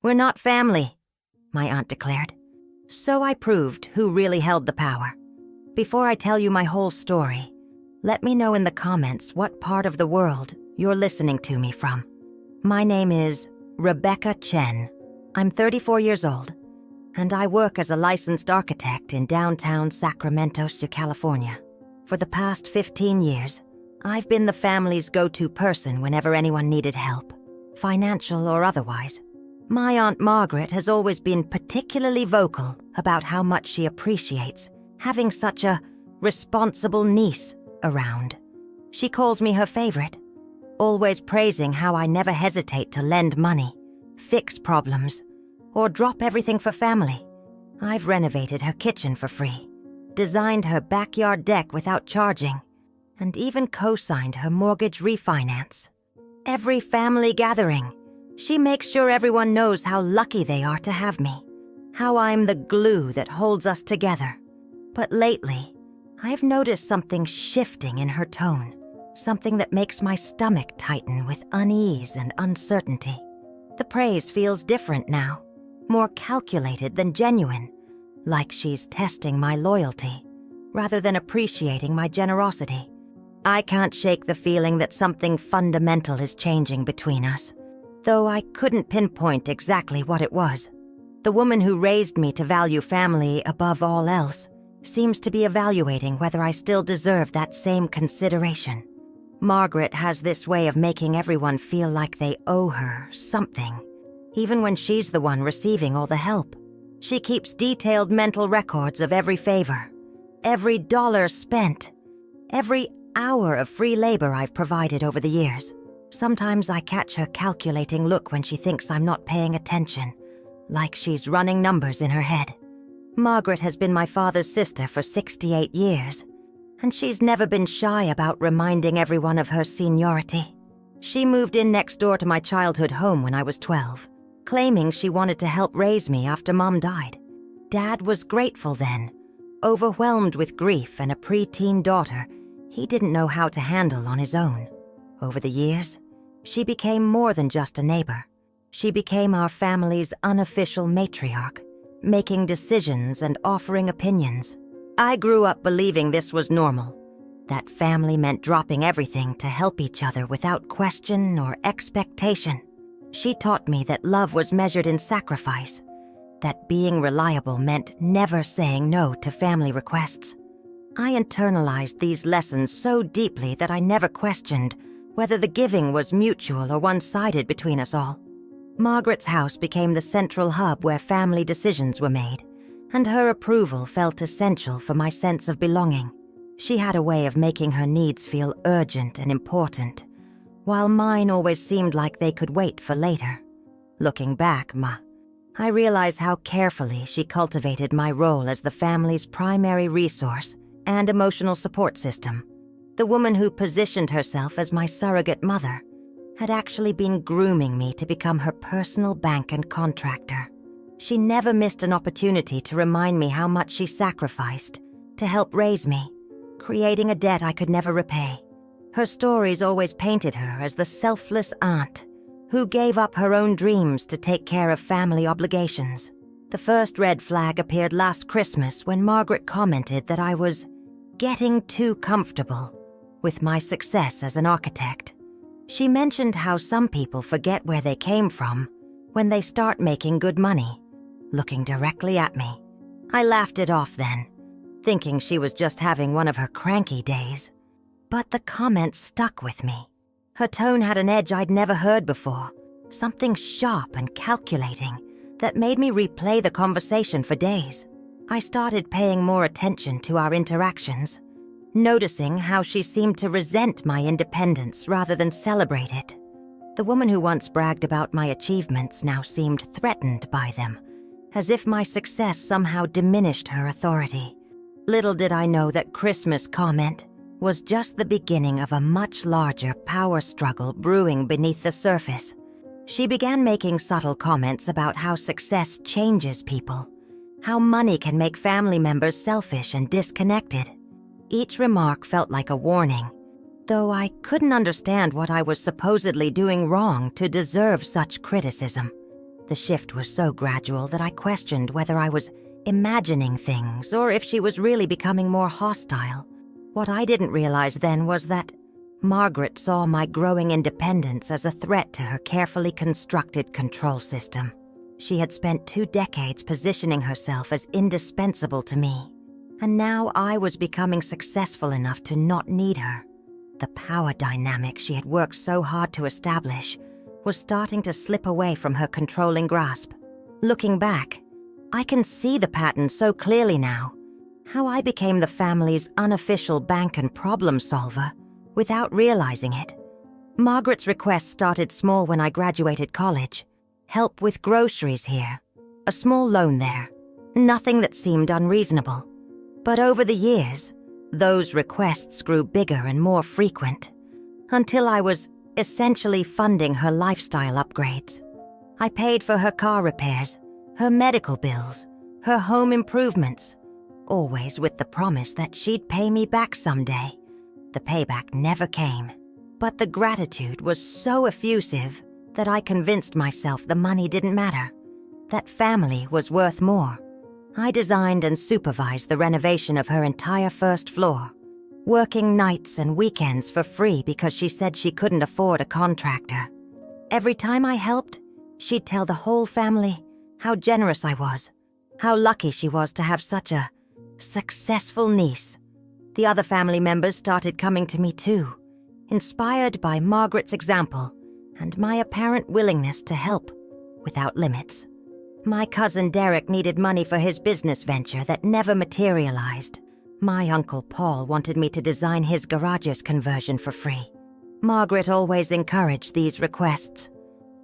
"We're not family," my aunt declared. So I proved who really held the power. Before I tell you my whole story, let me know in the comments what part of the world you're listening to me from. My name is Rebecca Chen. I'm 34 years old, and I work as a licensed architect in downtown Sacramento, California. For the past 15 years, I've been the family's go-to person whenever anyone needed help, financial or otherwise. My Aunt Margaret has always been particularly vocal about how much she appreciates having such a responsible niece around. She calls me her favorite, always praising how I never hesitate to lend money, fix problems, or drop everything for family. I've renovated her kitchen for free, designed her backyard deck without charging, and even co-signed her mortgage refinance. Every family gathering, she makes sure everyone knows how lucky they are to have me, how I'm the glue that holds us together. But lately, I've noticed something shifting in her tone, something that makes my stomach tighten with unease and uncertainty. The praise feels different now, more calculated than genuine, like she's testing my loyalty, rather than appreciating my generosity. I can't shake the feeling that something fundamental is changing between us, though I couldn't pinpoint exactly what it was. The woman who raised me to value family above all else seems to be evaluating whether I still deserve that same consideration. Margaret has this way of making everyone feel like they owe her something, even when she's the one receiving all the help. She keeps detailed mental records of every favor, every dollar spent, every hour of free labor I've provided over the years. Sometimes I catch her calculating look when she thinks I'm not paying attention, like she's running numbers in her head. Margaret has been my father's sister for 68 years, and she's never been shy about reminding everyone of her seniority. She moved in next door to my childhood home when I was 12, claiming she wanted to help raise me after Mom died. Dad was grateful then, overwhelmed with grief and a preteen daughter he didn't know how to handle on his own. Over the years, she became more than just a neighbor. She became our family's unofficial matriarch, making decisions and offering opinions. I grew up believing this was normal, that family meant dropping everything to help each other without question or expectation. She taught me that love was measured in sacrifice, that being reliable meant never saying no to family requests. I internalized these lessons so deeply that I never questioned whether the giving was mutual or one-sided between us all. Margaret's house became the central hub where family decisions were made, and her approval felt essential for my sense of belonging. She had a way of making her needs feel urgent and important, while mine always seemed like they could wait for later. Looking back, I realize how carefully she cultivated my role as the family's primary resource and emotional support system. The woman who positioned herself as my surrogate mother had actually been grooming me to become her personal bank and contractor. She never missed an opportunity to remind me how much she sacrificed to help raise me, creating a debt I could never repay. Her stories always painted her as the selfless aunt who gave up her own dreams to take care of family obligations. The first red flag appeared last Christmas when Margaret commented that I was getting too comfortable with my success as an architect. She mentioned how some people forget where they came from when they start making good money, looking directly at me. I laughed it off then, thinking she was just having one of her cranky days. But the comment stuck with me. Her tone had an edge I'd never heard before, something sharp and calculating that made me replay the conversation for days. I started paying more attention to our interactions, noticing how she seemed to resent my independence rather than celebrate it. The woman who once bragged about my achievements now seemed threatened by them, as if my success somehow diminished her authority. Little did I know that Christmas comment was just the beginning of a much larger power struggle brewing beneath the surface. She began making subtle comments about how success changes people, how money can make family members selfish and disconnected. Each remark felt like a warning, though I couldn't understand what I was supposedly doing wrong to deserve such criticism. The shift was so gradual that I questioned whether I was imagining things or if she was really becoming more hostile. What I didn't realize then was that Margaret saw my growing independence as a threat to her carefully constructed control system. She had spent 2 decades positioning herself as indispensable to me, and now I was becoming successful enough to not need her. The power dynamic she had worked so hard to establish was starting to slip away from her controlling grasp. Looking back, I can see the pattern so clearly now. How I became the family's unofficial bank and problem solver without realizing it. Margaret's requests started small when I graduated college. Help with groceries here, a small loan there. Nothing that seemed unreasonable. But over the years, those requests grew bigger and more frequent, until I was essentially funding her lifestyle upgrades. I paid for her car repairs, her medical bills, her home improvements, always with the promise that she'd pay me back someday. The payback never came, but the gratitude was so effusive that I convinced myself the money didn't matter, that family was worth more. I designed and supervised the renovation of her entire first floor, working nights and weekends for free because she said she couldn't afford a contractor. Every time I helped, she'd tell the whole family how generous I was, how lucky she was to have such a successful niece. The other family members started coming to me too, inspired by Margaret's example and my apparent willingness to help without limits. My cousin Derek needed money for his business venture that never materialized. My Uncle Paul wanted me to design his garage's conversion for free. Margaret always encouraged these requests,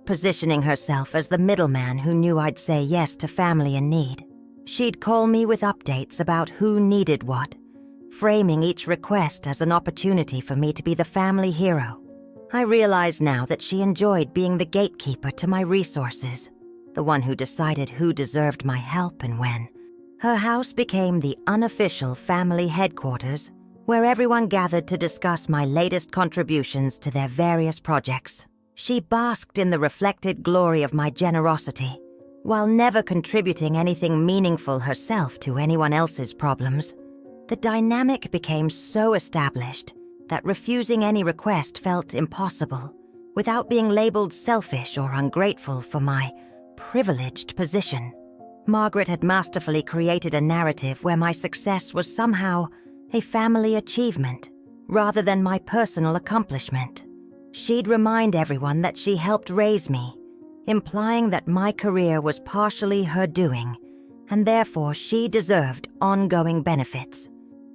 positioning herself as the middleman who knew I'd say yes to family in need. She'd call me with updates about who needed what, framing each request as an opportunity for me to be the family hero. I realize now that she enjoyed being the gatekeeper to my resources, the one who decided who deserved my help and when. Her house became the unofficial family headquarters, where everyone gathered to discuss my latest contributions to their various projects. She basked in the reflected glory of my generosity, while never contributing anything meaningful herself to anyone else's problems. The dynamic became so established that refusing any request felt impossible, without being labeled selfish or ungrateful for my privileged position. Margaret had masterfully created a narrative where my success was somehow a family achievement, rather than my personal accomplishment. She'd remind everyone that she helped raise me, implying that my career was partially her doing, and therefore she deserved ongoing benefits.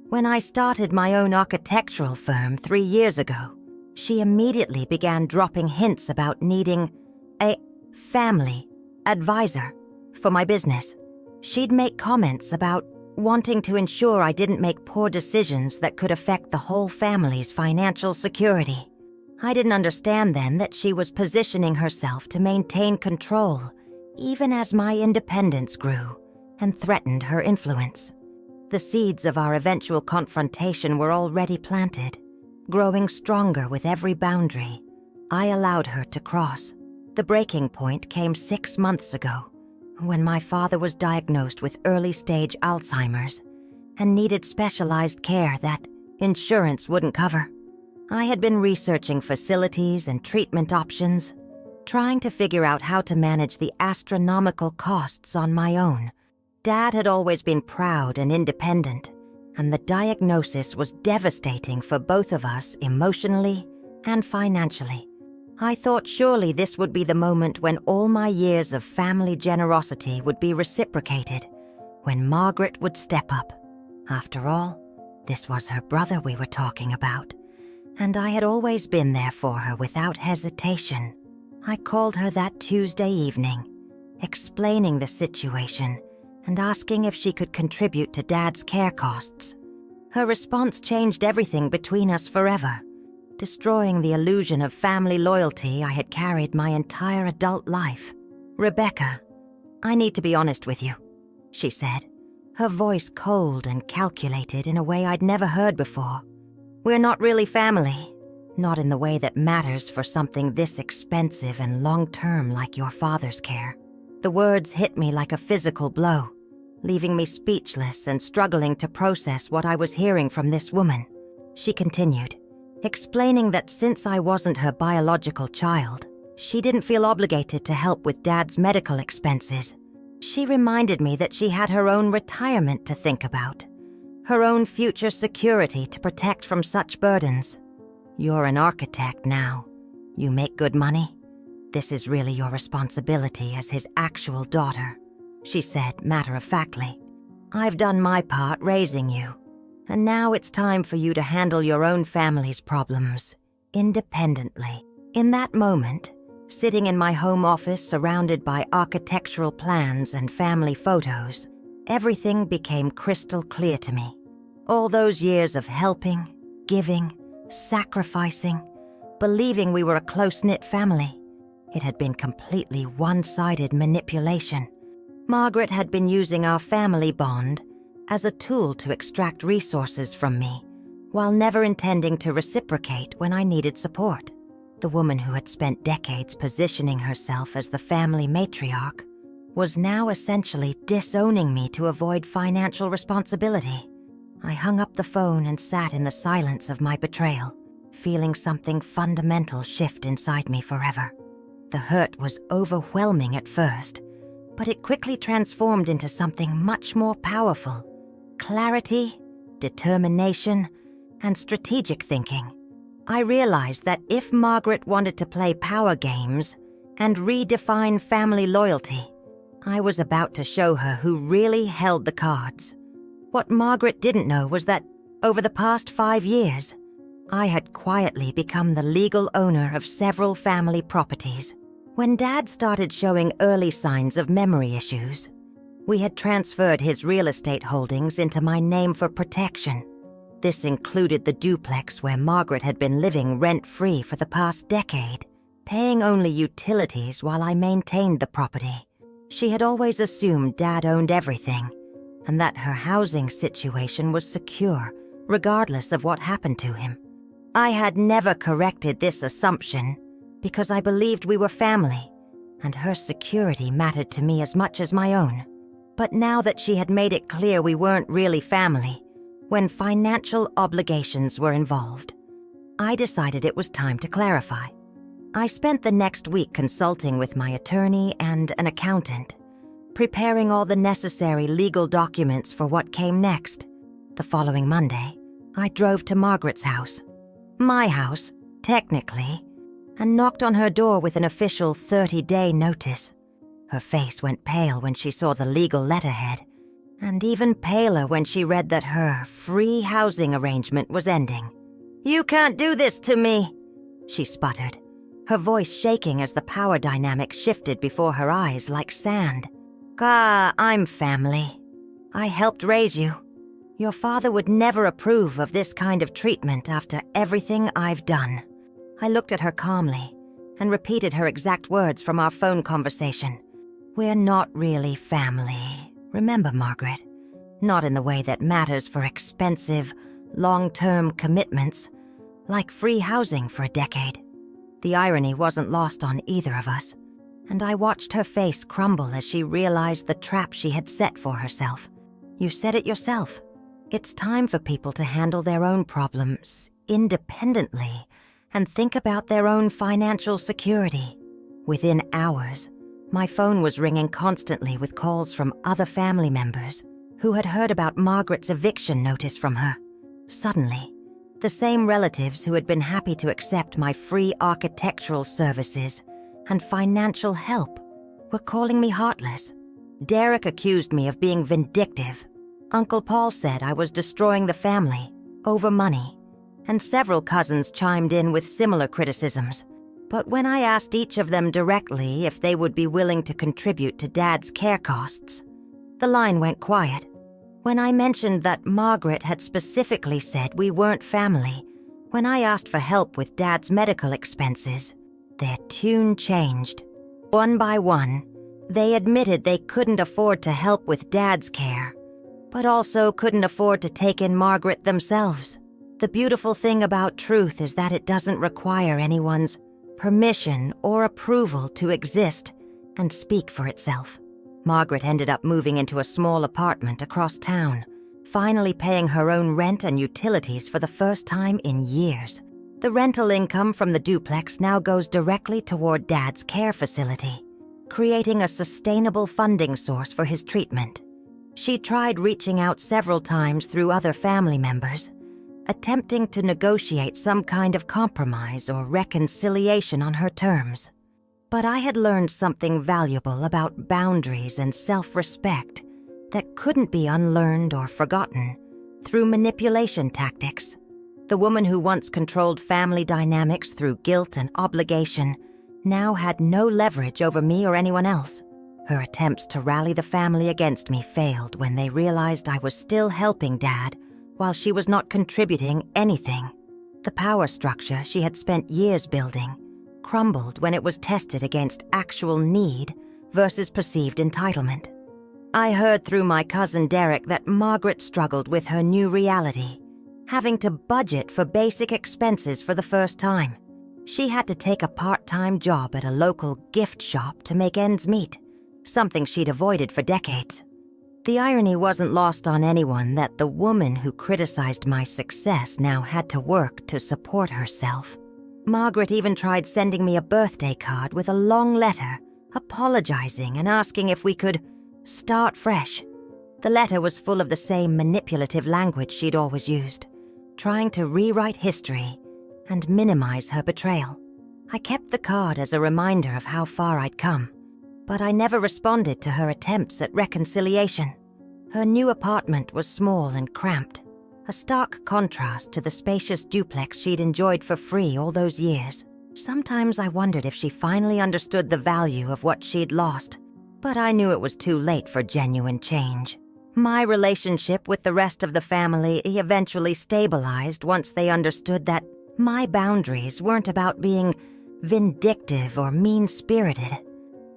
When I started my own architectural firm 3 years ago, she immediately began dropping hints about needing a family advisor for my business. She'd make comments about wanting to ensure I didn't make poor decisions that could affect the whole family's financial security. I didn't understand then that she was positioning herself to maintain control, even as my independence grew and threatened her influence. The seeds of our eventual confrontation were already planted, growing stronger with every boundary I allowed her to cross. The breaking point came 6 months ago, when my father was diagnosed with early-stage Alzheimer's and needed specialized care that insurance wouldn't cover. I had been researching facilities and treatment options, trying to figure out how to manage the astronomical costs on my own. Dad had always been proud and independent, and the diagnosis was devastating for both of us emotionally and financially. I thought surely this would be the moment when all my years of family generosity would be reciprocated, when Margaret would step up. After all, this was her brother we were talking about, and I had always been there for her without hesitation. I called her that Tuesday evening, explaining the situation and asking if she could contribute to Dad's care costs. Her response changed everything between us forever, destroying the illusion of family loyalty I had carried my entire adult life. "Rebecca, I need to be honest with you," she said, her voice cold and calculated in a way I'd never heard before. "We're not really family, not in the way that matters for something this expensive and long-term like your father's care. The words hit me like a physical blow, leaving me speechless and struggling to process what I was hearing from this woman. She continued, explaining that since I wasn't her biological child, she didn't feel obligated to help with Dad's medical expenses. She reminded me that she had her own retirement to think about, her own future security to protect from such burdens. You're an architect now. You make good money. This is really your responsibility as his actual daughter, she said matter-of-factly. I've done my part raising you, and now it's time for you to handle your own family's problems independently. In that moment, sitting in my home office surrounded by architectural plans and family photos, everything became crystal clear to me. All those years of helping, giving, sacrificing, believing we were a close-knit family, it had been completely one-sided manipulation. Margaret had been using our family bond as a tool to extract resources from me, while never intending to reciprocate when I needed support. The woman who had spent decades positioning herself as the family matriarch was now essentially disowning me to avoid financial responsibility. I hung up the phone and sat in the silence of my betrayal, feeling something fundamental shift inside me forever. The hurt was overwhelming at first, but it quickly transformed into something much more powerful: clarity, determination, and strategic thinking. I realized that if Margaret wanted to play power games and redefine family loyalty, I was about to show her who really held the cards. What Margaret didn't know was that, over the past 5 years, I had quietly become the legal owner of several family properties. When Dad started showing early signs of memory issues, we had transferred his real estate holdings into my name for protection. This included the duplex where Margaret had been living rent-free for the past decade, paying only utilities while I maintained the property. She had always assumed Dad owned everything, and that her housing situation was secure, regardless of what happened to him. I had never corrected this assumption because I believed we were family, and her security mattered to me as much as my own. But now that she had made it clear we weren't really family, when financial obligations were involved, I decided it was time to clarify. I spent the next week consulting with my attorney and an accountant, preparing all the necessary legal documents for what came next. The following Monday, I drove to Margaret's house, my house, technically, and knocked on her door with an official 30-day notice. Her face went pale when she saw the legal letterhead, and even paler when she read that her free housing arrangement was ending. "You can't do this to me," she sputtered, her voice shaking as the power dynamic shifted before her eyes like sand. I'm family. I helped raise you. Your father would never approve of this kind of treatment after everything I've done." I looked at her calmly and repeated her exact words from our phone conversation. "We're not really family. Remember, Margaret, not in the way that matters for expensive, long-term commitments, like free housing for a decade." The irony wasn't lost on either of us, and I watched her face crumble as she realized the trap she had set for herself. You said it yourself. It's time for people to handle their own problems independently and think about their own financial security. Within hours, my phone was ringing constantly with calls from other family members who had heard about Margaret's eviction notice from her. Suddenly, the same relatives who had been happy to accept my free architectural services and financial help were calling me heartless. Derek accused me of being vindictive. Uncle Paul said I was destroying the family over money, and several cousins chimed in with similar criticisms. But when I asked each of them directly if they would be willing to contribute to Dad's care costs, the line went quiet. When I mentioned that Margaret had specifically said we weren't family, when I asked for help with Dad's medical expenses, their tune changed. One by one, they admitted they couldn't afford to help with Dad's care, but also couldn't afford to take in Margaret themselves. The beautiful thing about truth is that it doesn't require anyone's permission or approval to exist and speak for itself. Margaret ended up moving into a small apartment across town, finally paying her own rent and utilities for the first time in years. The rental income from the duplex now goes directly toward Dad's care facility, creating a sustainable funding source for his treatment. She tried reaching out several times through other family members, attempting to negotiate some kind of compromise or reconciliation on her terms. But I had learned something valuable about boundaries and self-respect that couldn't be unlearned or forgotten through manipulation tactics. The woman who once controlled family dynamics through guilt and obligation now had no leverage over me or anyone else. Her attempts to rally the family against me failed when they realized I was still helping Dad while she was not contributing anything. The power structure she had spent years building crumbled when it was tested against actual need versus perceived entitlement. I heard through my cousin Derek that Margaret struggled with her new reality, having to budget for basic expenses for the first time. She had to take a part-time job at a local gift shop to make ends meet, something she'd avoided for decades. The irony wasn't lost on anyone that the woman who criticized my success now had to work to support herself. Margaret even tried sending me a birthday card with a long letter, apologizing and asking if we could start fresh. The letter was full of the same manipulative language she'd always used, trying to rewrite history and minimize her betrayal. I kept the card as a reminder of how far I'd come, but I never responded to her attempts at reconciliation. Her new apartment was small and cramped, a stark contrast to the spacious duplex she'd enjoyed for free all those years. Sometimes I wondered if she finally understood the value of what she'd lost, but I knew it was too late for genuine change. My relationship with the rest of the family eventually stabilized once they understood that my boundaries weren't about being vindictive or mean-spirited.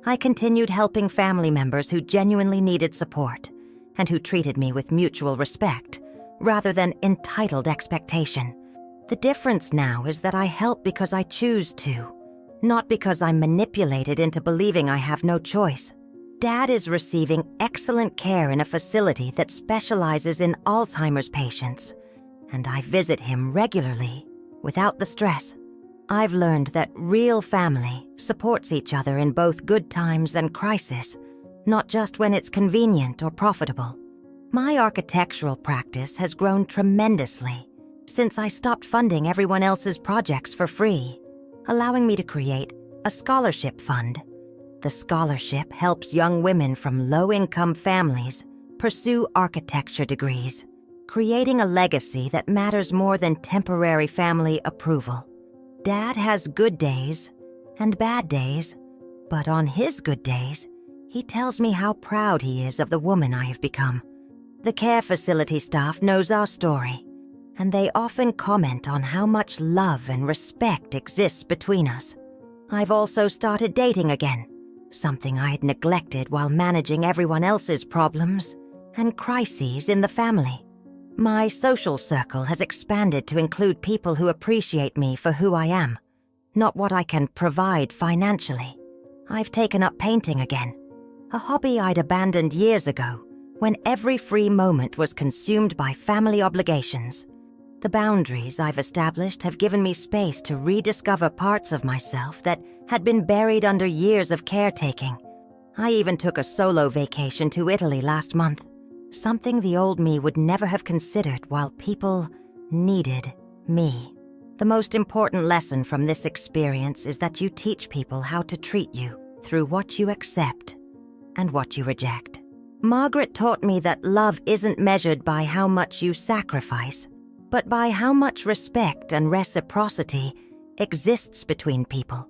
I continued helping family members who genuinely needed support and who treated me with mutual respect rather than entitled expectation. The difference now is that I help because I choose to, not because I'm manipulated into believing I have no choice. Dad is receiving excellent care in a facility that specializes in Alzheimer's patients, and I visit him regularly without the stress. I've learned that real family supports each other in both good times and crisis, not just when it's convenient or profitable. My architectural practice has grown tremendously since I stopped funding everyone else's projects for free, allowing me to create a scholarship fund. The scholarship helps young women from low-income families pursue architecture degrees, creating a legacy that matters more than temporary family approval. Dad has good days and bad days, but on his good days, he tells me how proud he is of the woman I have become. The care facility staff knows our story, and they often comment on how much love and respect exists between us. I've also started dating again, something I had neglected while managing everyone else's problems and crises in the family. My social circle has expanded to include people who appreciate me for who I am, not what I can provide financially. I've taken up painting again, a hobby I'd abandoned years ago when every free moment was consumed by family obligations. The boundaries I've established have given me space to rediscover parts of myself that had been buried under years of caretaking. I even took a solo vacation to Italy last month, something the old me would never have considered while people needed me. The most important lesson from this experience is that you teach people how to treat you through what you accept and what you reject. Margaret taught me that love isn't measured by how much you sacrifice, but by how much respect and reciprocity exists between people.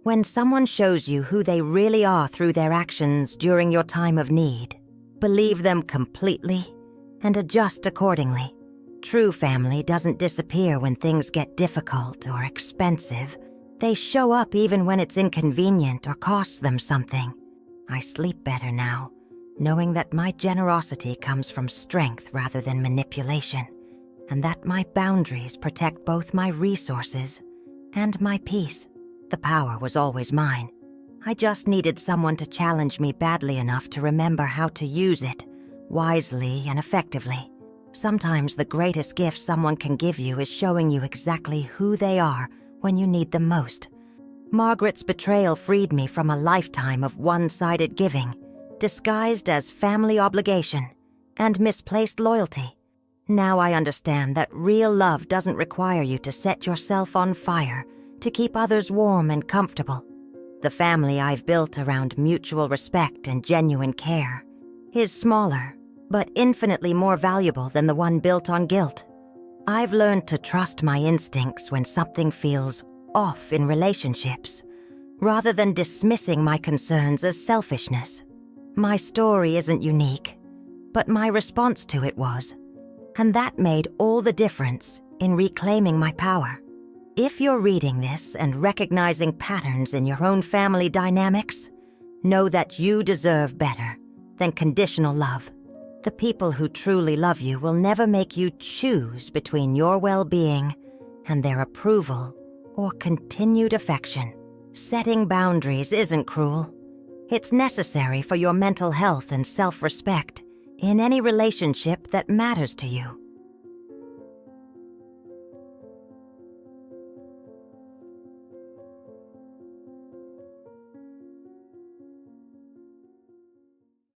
When someone shows you who they really are through their actions during your time of need, believe them completely and adjust accordingly. True family doesn't disappear when things get difficult or expensive. They show up even when it's inconvenient or costs them something. I sleep better now, knowing that my generosity comes from strength rather than manipulation, and that my boundaries protect both my resources and my peace. The power was always mine. I just needed someone to challenge me badly enough to remember how to use it, wisely and effectively. Sometimes the greatest gift someone can give you is showing you exactly who they are when you need them most. Margaret's betrayal freed me from a lifetime of one-sided giving, disguised as family obligation and misplaced loyalty. Now I understand that real love doesn't require you to set yourself on fire to keep others warm and comfortable. The family I've built around mutual respect and genuine care is smaller, but infinitely more valuable than the one built on guilt. I've learned to trust my instincts when something feels off in relationships, rather than dismissing my concerns as selfishness. My story isn't unique, but my response to it was, and that made all the difference in reclaiming my power. If you're reading this and recognizing patterns in your own family dynamics, know that you deserve better than conditional love. The people who truly love you will never make you choose between your well-being and their approval or continued affection. Setting boundaries isn't cruel. It's necessary for your mental health and self-respect in any relationship that matters to you.